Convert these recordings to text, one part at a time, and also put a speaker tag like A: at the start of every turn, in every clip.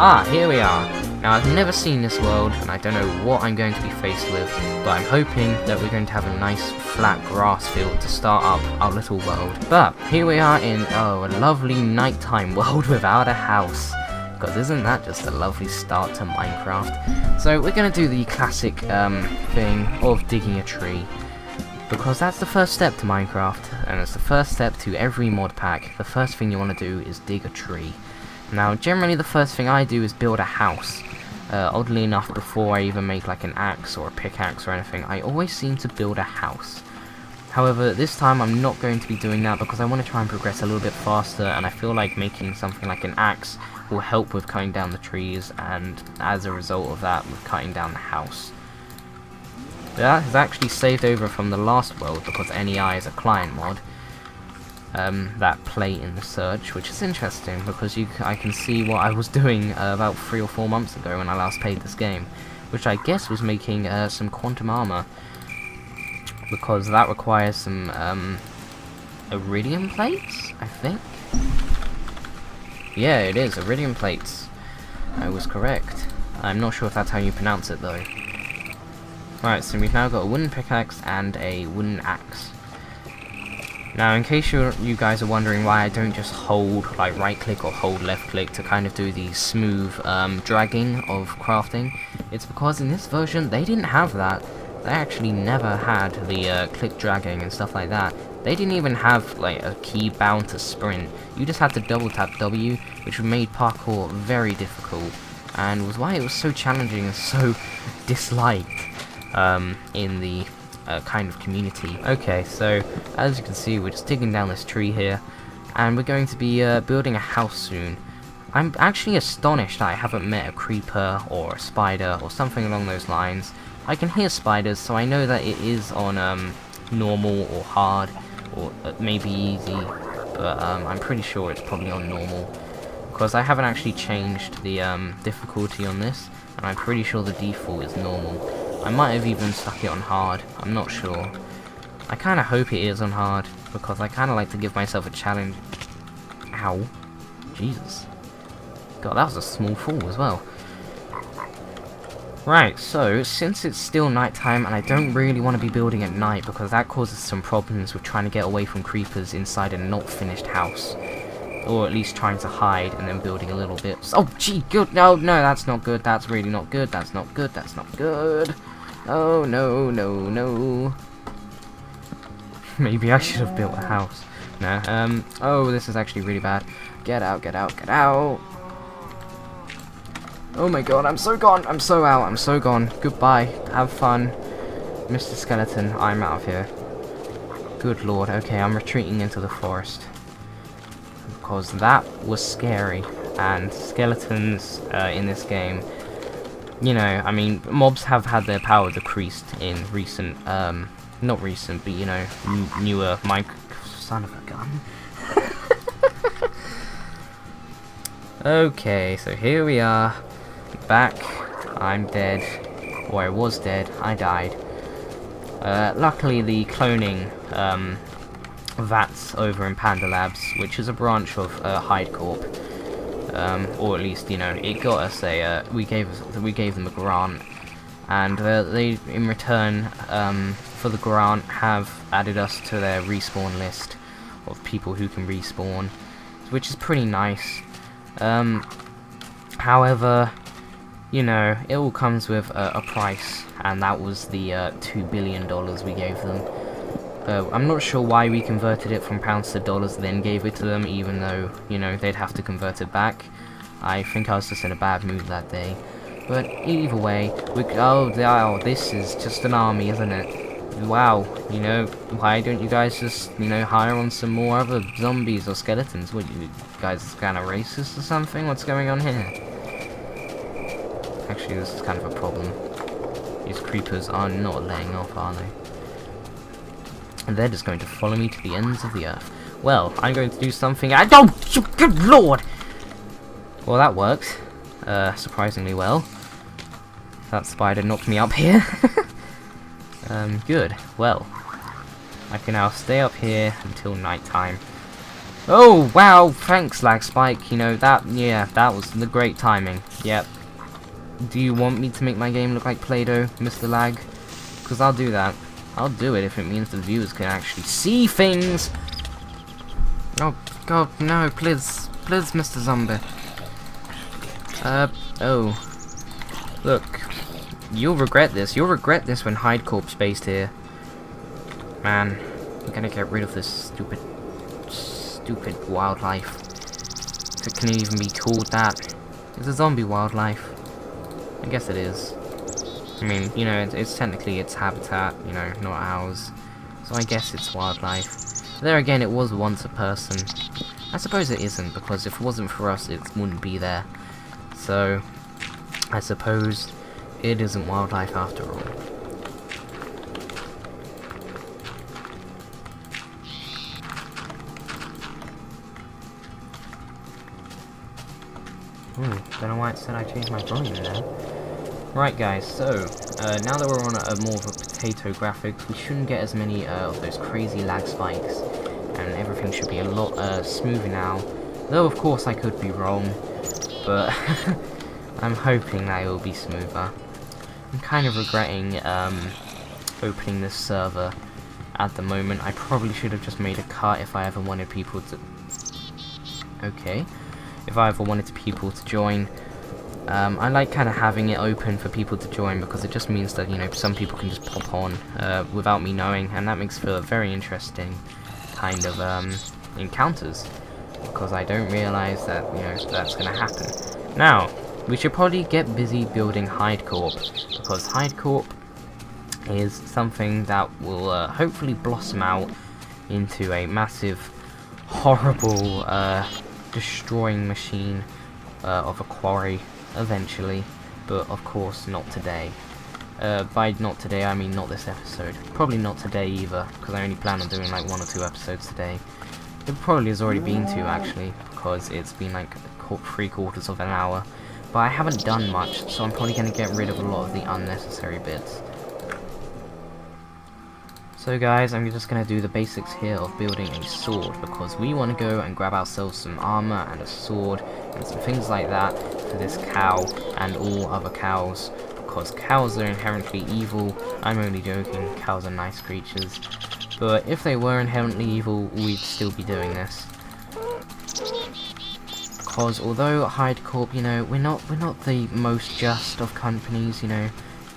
A: Ah, here we are. Now, I've never seen this world, and I don't know what I'm going to be faced with, but I'm hoping that we're going to have a nice flat grass field to start up our little world. But here we are in, a lovely nighttime world without a house. God, isn't that just a lovely start to Minecraft? So we're going to do the classic thing of digging a tree, because that's the first step to Minecraft, and it's the first step to every mod pack. The first thing you want to do is dig a tree. Now, generally the first thing I do is build a house. Oddly enough, before I even make like an axe or a pickaxe or anything, I always seem to build a house. However, this time I'm not going to be doing that because I want to try and progress a little bit faster, and I feel like making something like an axe will help with cutting down the trees, and as a result of that, with cutting down the house. That has actually saved over from the last world because NEI is a client mod. That plate in the search, which is interesting because I can see what I was doing about 3 or 4 months ago when I last played this game, which I guess was making some quantum armor, because that requires some iridium plates, I think. Yeah, it is iridium plates. I was correct. I'm not sure if that's how you pronounce it though. Right, so we've now got a wooden pickaxe and a wooden axe. Now, in case you guys are wondering why I don't just hold, like, right-click or hold left-click to kind of do the smooth dragging of crafting, it's because in this version, they didn't have that. They actually never had the click dragging and stuff like that. They didn't even have, like, a key bound to sprint. You just had to double-tap W, which made parkour very difficult, and was why it was so challenging and so disliked in the kind of community. Okay, so as you can see, we're just digging down this tree here, and we're going to be building a house soon. I'm actually astonished that I haven't met a creeper or a spider or something along those lines. I can hear spiders, so I know that it is on normal or hard or maybe easy, but I'm pretty sure it's probably on normal, because I haven't actually changed the difficulty on this, and I'm pretty sure the default is normal. I might have even stuck it on hard, I'm not sure. I kind of hope it is on hard, because I kind of like to give myself a challenge. Ow. Jesus. God, that was a small fall as well. Right, so, since it's still nighttime, and I don't really want to be building at night, because that causes some problems with trying to get away from creepers inside a not finished house. Or at least trying to hide and then building a little bit. Oh, gee, good. No, that's not good. That's really not good. That's not good. That's not good. Oh, no, no, no. Maybe I should have built a house. No, oh, this is actually really bad. Get out, get out, get out. Oh my god, I'm so gone. I'm so out. I'm so gone. Goodbye. Have fun. Mr. Skeleton, I'm out of here. Good lord. Okay, I'm retreating into the forest, because that was scary, and skeletons in this game, you know, I mean, mobs have had their power decreased in recent, not recent, but, you know, newer son of a gun. Okay, so here we are, back. I'm dead, or I was dead. I died. Luckily the cloning, VATS over in Panda Labs, which is a branch of HydeCorp, or at least, you know, it got us a we gave them a grant, and they in return for the grant have added us to their respawn list of people who can respawn, which is pretty nice. However, you know, it all comes with a price, and that was the $2 billion we gave them. I'm not sure why we converted it from pounds to dollars, then gave it to them, even though, you know, they'd have to convert it back. I think I was just in a bad mood that day. But either way, oh, this is just an army, isn't it? Wow, you know, why don't you guys just, you know, hire on some more other zombies or skeletons? What, you guys kind of racist or something? What's going on here? Actually, this is kind of a problem. These creepers are not laying off, are they? And they're just going to follow me to the ends of the earth. Well, I'm going to do something. Oh, good lord! Well, that worked. Surprisingly well. That spider knocked me up here. Good. Well, I can now stay up here until nighttime. Oh, wow, thanks, lag spike. You know, that was the great timing. Yep. Do you want me to make my game look like Play-Doh, Mr. Lag? Because I'll do that. I'll do it if it means the viewers can actually see things. Oh, God, no, please. Please, Mr. Zombie. Oh. Look. You'll regret this. You'll regret this when HydeCorp's based here. Man, I'm gonna get rid of this stupid wildlife. If it can even be called that. It's a zombie wildlife. I guess it is. I mean, you know, it's technically its habitat, you know, not ours. So I guess it's wildlife. There again, it was once a person. I suppose it isn't, because if it wasn't for us, it wouldn't be there. So, I suppose it isn't wildlife after all. Don't know why it said I changed my volume there. Right guys, so, now that we're on a more of a potato graphics, we shouldn't get as many of those crazy lag spikes, and everything should be a lot smoother now. Though of course I could be wrong, but I'm hoping that it will be smoother. I'm kind of regretting opening this server at the moment. I probably should have just made a cut if I ever wanted people to... Okay. If I ever wanted people to join. I like kind of having it open for people to join because it just means that, you know, some people can just pop on without me knowing, and that makes for a very interesting kind of encounters, because I don't realize that, you know, that's going to happen. Now, we should probably get busy building HydeCorp, because HydeCorp is something that will hopefully blossom out into a massive, horrible, destroying machine of a quarry eventually, but of course not today. By not today I mean not this episode. Probably not today either, because I only plan on doing like 1 or 2 episodes today. It probably has already been 2 actually, because it's been like 3/4 of an hour. But I haven't done much, so I'm probably going to get rid of a lot of the unnecessary bits. So guys, I'm just going to do the basics here of building a sword, because we want to go and grab ourselves some armor and a sword and some things like that for this cow and all other cows, because cows are inherently evil. I'm only joking, cows are nice creatures, but if they were inherently evil, we'd still be doing this. Because although HydeCorp, you know, we're not the most just of companies, you know,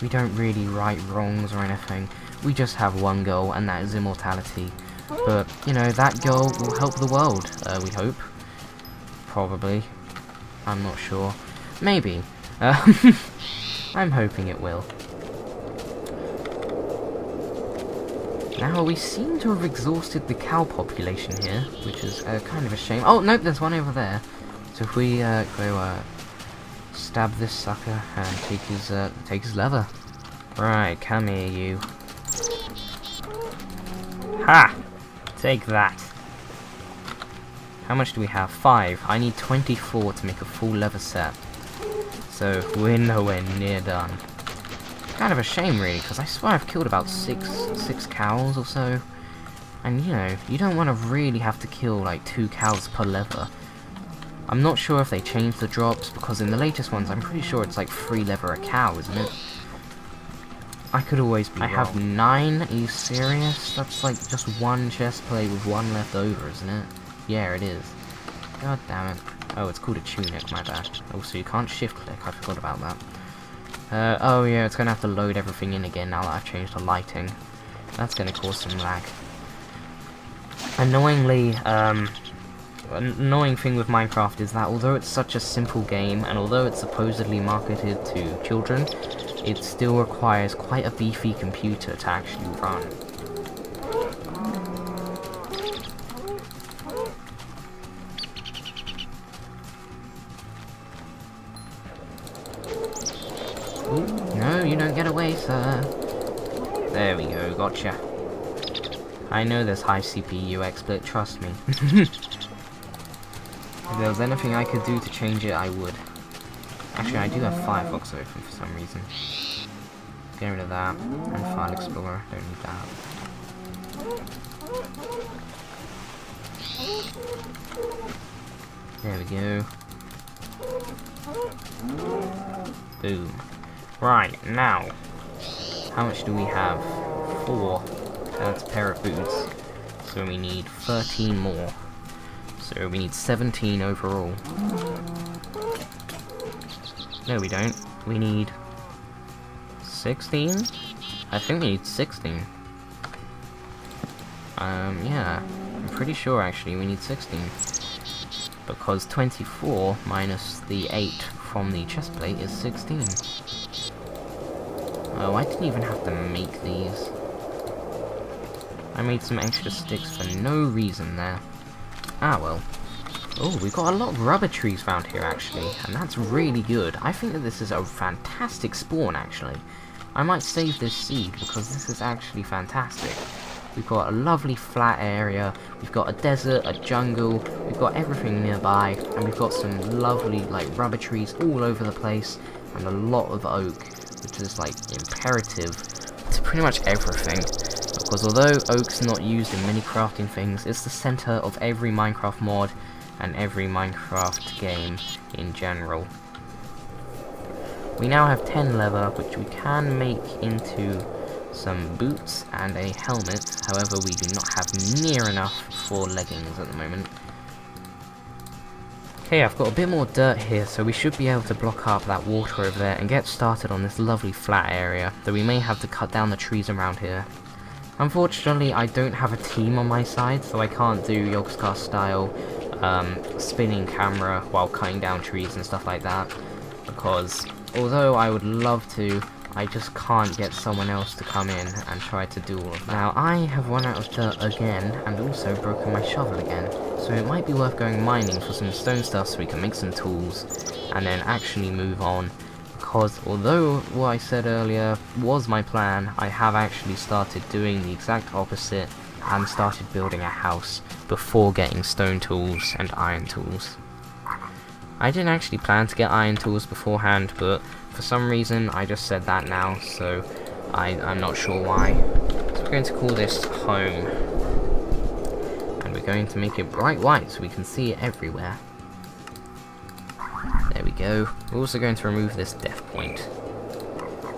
A: we don't really right wrongs or anything. We just have one goal, and that is immortality. But, you know, that goal will help the world, we hope. Probably. I'm not sure. Maybe. I'm hoping it will. Now, we seem to have exhausted the cow population here, which is kind of a shame. Oh, nope, there's one over there. So if we go stab this sucker and take his leather. Right, come here, you. Ha! Take that. How much do we have? 5. I need 24 to make a full leather set. So we're nowhere near done. Kind of a shame, really, because I swear I've killed about six cows or so. And, you know, you don't want to really have to kill, like, 2 cows per leather. I'm not sure if they changed the drops, because in the latest ones, I'm pretty sure it's like 3 leather a cow, isn't it? I could always be wrong. I have 9? Are you serious? That's like just 1 chest plate with 1 left over, isn't it? Yeah, it is. God damn it. Oh, it's called a tunic, my bad. Oh, so you can't shift click, I forgot about that. Oh yeah, it's gonna have to load everything in again now that I've changed the lighting. That's gonna cause some lag. Annoyingly, annoying thing with Minecraft is that although it's such a simple game, and although it's supposedly marketed to children, it still requires quite a beefy computer to actually run. Ooh, no, you don't get away, sir. There we go, gotcha. I know there's high CPU XSplit, trust me. If there was anything I could do to change it, I would. Actually, I do have Firefox open for some reason. Get rid of that. And File Explorer, don't need that. There we go. Boom. Right, now. How much do we have? 4. That's a pair of boots. So we need 13 more. So we need 17 overall. No, we don't. We need 16? I think we need 16. Yeah. I'm pretty sure, actually, we need 16. Because 24 minus the 8 from the chest plate is 16. Oh, I didn't even have to make these. I made some extra sticks for no reason there. Ah, well. Oh, we've got a lot of rubber trees found here, actually, and that's really good. I think that this is a fantastic spawn, actually. I might save this seed, because this is actually fantastic. We've got a lovely flat area, we've got a desert, a jungle, we've got everything nearby, and we've got some lovely, like, rubber trees all over the place, and a lot of oak, which is, like, imperative to pretty much everything. Because although oak's not used in many crafting things, it's the center of every Minecraft mod, and every Minecraft game in general. We now have 10 leather, which we can make into some boots and a helmet. However, we do not have near enough for leggings at the moment. Okay, I've got a bit more dirt here, so we should be able to block up that water over there and get started on this lovely flat area, though we may have to cut down the trees around here. Unfortunately, I don't have a team on my side, so I can't do Yogscast style spinning camera while cutting down trees and stuff like that, because although I would love to, I just can't get someone else to come in and try to do all of that. Now, I have run out of dirt again, and also broken my shovel again, so it might be worth going mining for some stone stuff so we can make some tools, and then actually move on, because although what I said earlier was my plan, I have actually started doing the exact opposite, and started building a house before getting stone tools and iron tools. I didn't actually plan to get iron tools beforehand, but for some reason I just said that now, so I'm not sure why. So we're going to call this home, and we're going to make it bright white so we can see it everywhere. There we go. We're also going to remove this death point,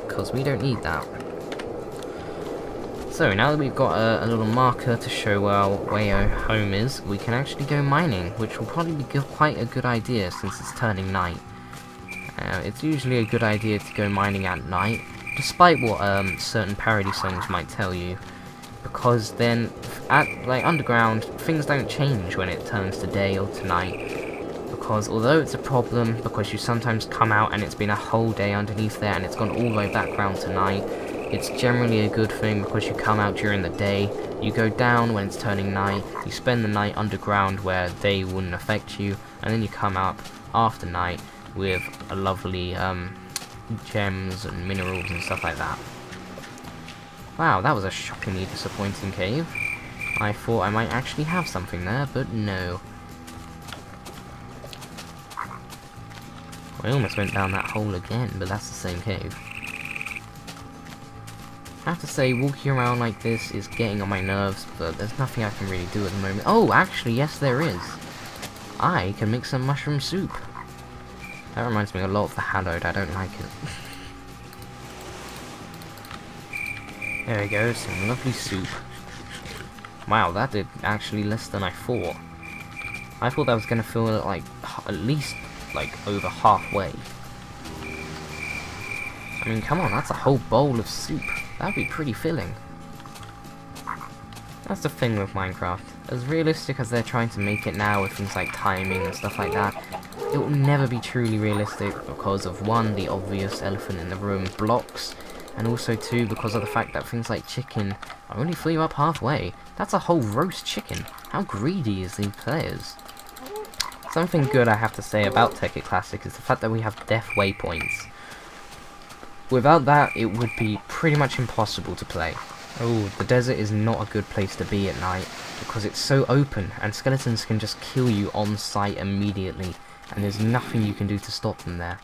A: because we don't need that. So now that we've got a little marker to show where our home is, we can actually go mining, which will probably be quite a good idea since it's turning night. It's usually a good idea to go mining at night, despite what certain parody songs might tell you, because then like underground, things don't change when it turns to day or to night. Because although it's a problem, because you sometimes come out and it's been a whole day underneath there and it's gone all the way back round to night, it's generally a good thing because you come out during the day, you go down when it's turning night, you spend the night underground where day wouldn't affect you, and then you come up after night with a lovely gems and minerals and stuff like that. Wow, that was a shockingly disappointing cave. I thought I might actually have something there, but no. I almost went down that hole again, but that's the same cave. I have to say, walking around like this is getting on my nerves, but there's nothing I can really do at the moment. Oh, actually, yes there is. I can make some mushroom soup. That reminds me a lot of the hallowed, I don't like it. There we go, some lovely soup. Wow, that did actually less than I thought. I thought that was going to fill it like, at least, like, over halfway. I mean, come on, that's a whole bowl of soup. That'd be pretty filling. That's the thing with Minecraft. As realistic as they're trying to make it now with things like timing and stuff like that, it will never be truly realistic because of, one, the obvious elephant in the room, blocks, and also, two, because of the fact that things like chicken only fill you up halfway. That's a whole roast chicken. How greedy is these players? Something good I have to say about Tekkit Classic is the fact that we have death waypoints. Without that, it would be pretty much impossible to play. Oh, the desert is not a good place to be at night, because it's so open, and skeletons can just kill you on sight immediately, and there's nothing you can do to stop them there.